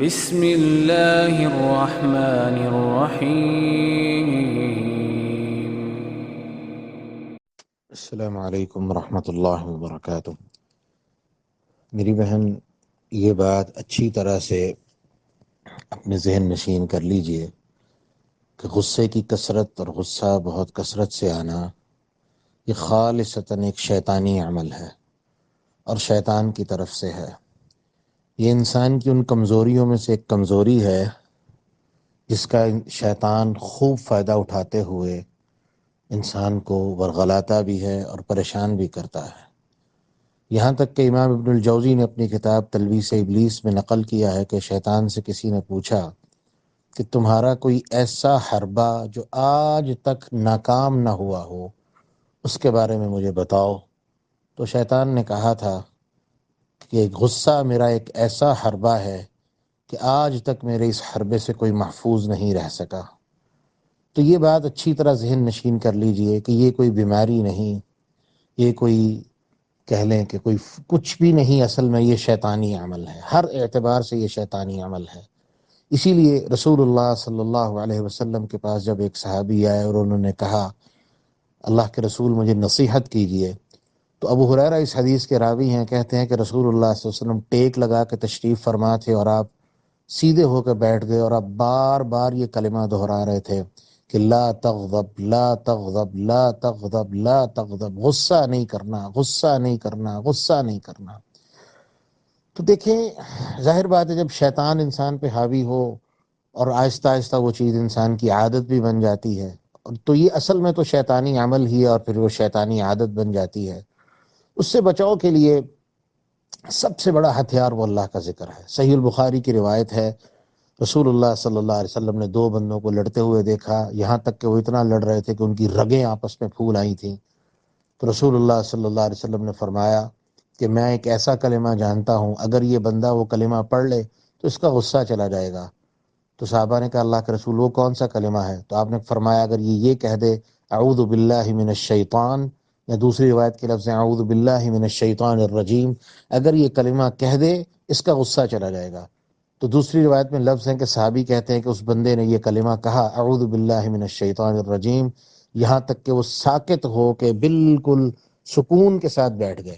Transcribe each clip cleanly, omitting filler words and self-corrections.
بسم اللہ الرحمن الرحیم۔ السلام علیکم ورحمۃ اللہ وبرکاتہ۔ میری بہن، یہ بات اچھی طرح سے اپنے ذہن نشین کر لیجئے کہ غصے کی کثرت اور غصہ بہت کثرت سے آنا یہ خالصتاً ایک شیطانی عمل ہے اور شیطان کی طرف سے ہے۔ یہ انسان کی ان کمزوریوں میں سے ایک کمزوری ہے جس کا شیطان خوب فائدہ اٹھاتے ہوئے انسان کو ورغلاتا بھی ہے اور پریشان بھی کرتا ہے۔ یہاں تک کہ امام ابن الجوزی نے اپنی کتاب تلبیس ابلیس میں نقل کیا ہے کہ شیطان سے کسی نے پوچھا کہ تمہارا کوئی ایسا حربہ جو آج تک ناکام نہ ہوا ہو اس کے بارے میں مجھے بتاؤ۔ تو شیطان نے کہا تھا کہ غصہ میرا ایک ایسا حربہ ہے کہ آج تک میرے اس حربے سے کوئی محفوظ نہیں رہ سکا۔ تو یہ بات اچھی طرح ذہن نشین کر لیجئے کہ یہ کوئی بیماری نہیں، یہ کوئی کہہ لیں کہ کوئی کچھ بھی نہیں، اصل میں یہ شیطانی عمل ہے، ہر اعتبار سے یہ شیطانی عمل ہے۔ اسی لیے رسول اللہ صلی اللہ علیہ وسلم کے پاس جب ایک صحابی آئے اور انہوں نے کہا اللہ کے رسول مجھے نصیحت کیجئے، تو ابو ہریرہ اس حدیث کے راوی ہیں، کہتے ہیں کہ رسول اللہ صلی اللہ علیہ وسلم ٹیک لگا کے تشریف فرما تھے اور آپ سیدھے ہو کے بیٹھ گئے اور آپ بار بار یہ کلمہ دہرا رہے تھے کہ لا تغضب لا تغضب لا تغضب لا تغضب، غصہ نہیں کرنا، غصہ نہیں کرنا، غصہ نہیں کرنا۔ تو دیکھیں، ظاہر بات ہے جب شیطان انسان پہ حاوی ہو اور آہستہ آہستہ وہ چیز انسان کی عادت بھی بن جاتی ہے، تو یہ اصل میں تو شیطانی عمل ہی ہے اور پھر وہ شیطانی عادت بن جاتی ہے۔ اس سے بچاؤ کے لیے سب سے بڑا ہتھیار وہ اللہ کا ذکر ہے۔ صحیح البخاری کی روایت ہے، رسول اللہ صلی اللہ علیہ وسلم نے دو بندوں کو لڑتے ہوئے دیکھا، یہاں تک کہ وہ اتنا لڑ رہے تھے کہ ان کی رگیں آپس میں پھول آئی تھیں۔ تو رسول اللہ صلی اللہ علیہ وسلم نے فرمایا کہ میں ایک ایسا کلمہ جانتا ہوں، اگر یہ بندہ وہ کلمہ پڑھ لے تو اس کا غصہ چلا جائے گا۔ تو صحابہ نے کہا اللہ کے رسول وہ کون سا کلمہ ہے؟ تو آپ نے فرمایا اگر یہ کہہ دے اعوذ باللہ من الشیطان، یا دوسری روایت کے لفظ ہیں اعوذ باللہ من الشیطان الرجیم، اگر یہ کلمہ کہہ دے اس کا غصہ چلا جائے گا۔ تو دوسری روایت میں لفظ ہیں کہ صحابی کہتے ہیں کہ اس بندے نے یہ کلمہ کہا اعوذ باللہ من الشیطان الرجیم، یہاں تک کہ وہ ساکت ہو کے بالکل سکون کے ساتھ بیٹھ گئے۔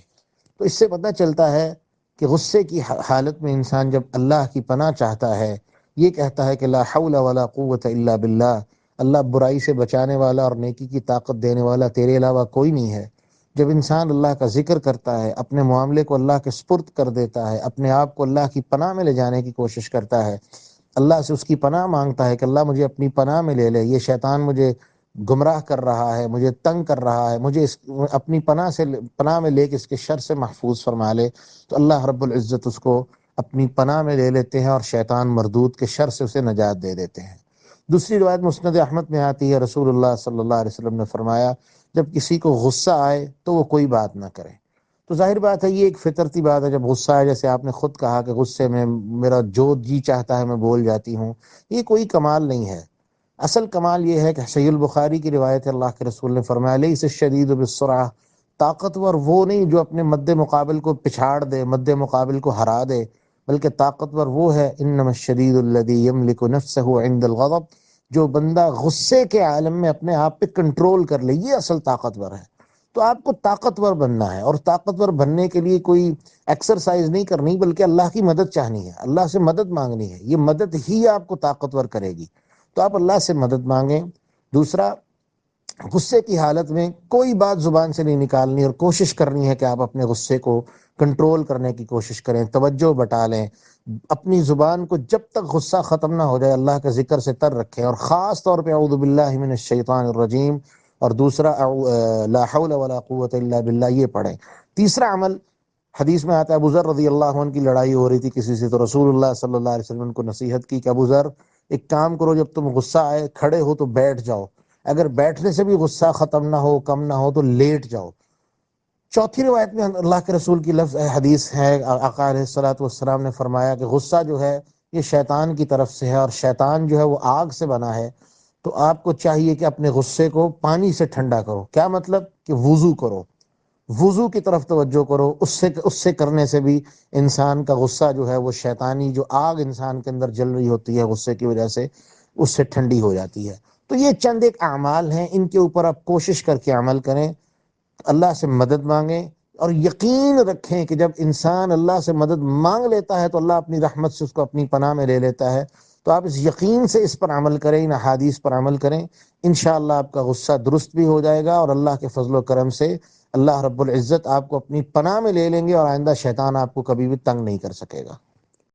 تو اس سے پتہ چلتا ہے کہ غصے کی حالت میں انسان جب اللہ کی پناہ چاہتا ہے، یہ کہتا ہے کہ لا حول ولا قوت الا باللہ، اللہ برائی سے بچانے والا اور نیکی کی طاقت دینے والا تیرے علاوہ کوئی نہیں ہے۔ جب انسان اللہ کا ذکر کرتا ہے، اپنے معاملے کو اللہ کے سپرد کر دیتا ہے، اپنے آپ کو اللہ کی پناہ میں لے جانے کی کوشش کرتا ہے، اللہ سے اس کی پناہ مانگتا ہے کہ اللہ مجھے اپنی پناہ میں لے لے، یہ شیطان مجھے گمراہ کر رہا ہے، مجھے تنگ کر رہا ہے، مجھے اپنی پناہ میں لے کے اس کے شر سے محفوظ فرما لے، تو اللہ رب العزت اس کو اپنی پناہ میں لے لیتے ہیں اور شیطان مردود کے شر سے اسے نجات دے دیتے ہیں۔ دوسری روایت مسند احمد میں آتی ہے، رسول اللہ صلی اللہ علیہ وسلم نے فرمایا جب کسی کو غصہ آئے تو وہ کوئی بات نہ کرے۔ تو ظاہر بات ہے یہ ایک فطرتی بات ہے، جب غصہ آئے، جیسے آپ نے خود کہا کہ غصے میں میرا جو جی چاہتا ہے میں بول جاتی ہوں، یہ کوئی کمال نہیں ہے۔ اصل کمال یہ ہے کہ صحیح البخاری کی روایت ہے، اللہ کے رسول نے فرمایا لیس الشدید بالسرعہ، طاقتور وہ نہیں جو اپنے مد مقابل کو پچھاڑ دے، مد مقابل کو ہرا دے، بلکہ طاقتور وہ ہے انما الشدید الذی یملک نفسہ عند الغضب، جو بندہ غصے کے عالم میں اپنے آپ پہ کنٹرول کر لے، یہ اصل طاقتور ہے۔ تو آپ کو طاقتور بننا ہے، اور طاقتور بننے کے لیے کوئی ایکسرسائز نہیں کرنی بلکہ اللہ کی مدد چاہنی ہے، اللہ سے مدد مانگنی ہے، یہ مدد ہی آپ کو طاقتور کرے گی۔ تو آپ اللہ سے مدد مانگیں۔ دوسرا، غصے کی حالت میں کوئی بات زبان سے نہیں نکالنی اور کوشش کرنی ہے کہ آپ اپنے غصے کو کنٹرول کرنے کی کوشش کریں، توجہ بٹا لیں، اپنی زبان کو جب تک غصہ ختم نہ ہو جائے اللہ کے ذکر سے تر رکھیں، اور خاص طور پہ اعوذ باللہ من الشیطان الرجیم اور دوسرا لا حول ولا قوت الا باللہ یہ پڑھیں۔ تیسرا عمل، حدیث میں آتا ہے ابو ذر رضی اللہ عنہ کی لڑائی ہو رہی تھی کسی سے، تو رسول اللہ صلی اللہ علیہ وسلم کو نصیحت کی کہ ابو ذر ایک کام کرو، جب تم غصہ آئے کھڑے ہو تو بیٹھ جاؤ، اگر بیٹھنے سے بھی غصہ ختم نہ ہو، کم نہ ہو، تو لیٹ جاؤ۔ چوتھی روایت میں اللہ کے رسول کی لفظ حدیث ہے، آقا علیہ الصلوۃ والسلام نے فرمایا کہ غصہ جو ہے یہ شیطان کی طرف سے ہے، اور شیطان جو ہے وہ آگ سے بنا ہے، تو آپ کو چاہیے کہ اپنے غصے کو پانی سے ٹھنڈا کرو۔ کیا مطلب؟ کہ وضو کرو، وضو کی طرف توجہ کرو، اس سے کرنے سے بھی انسان کا غصہ جو ہے وہ شیطانی جو آگ انسان کے اندر جل رہی ہوتی ہے غصے کی وجہ سے، اس سے ٹھنڈی ہو جاتی ہے۔ تو یہ چند ایک اعمال ہیں، ان کے اوپر آپ کوشش کر کے عمل کریں، اللہ سے مدد مانگیں، اور یقین رکھیں کہ جب انسان اللہ سے مدد مانگ لیتا ہے تو اللہ اپنی رحمت سے اس کو اپنی پناہ میں لے لیتا ہے۔ تو آپ اس یقین سے اس پر عمل کریں، ان احادیث پر عمل کریں، انشاءاللہ آپ کا غصہ درست بھی ہو جائے گا، اور اللہ کے فضل و کرم سے اللہ رب العزت آپ کو اپنی پناہ میں لے لیں گے، اور آئندہ شیطان آپ کو کبھی بھی تنگ نہیں کر سکے گا۔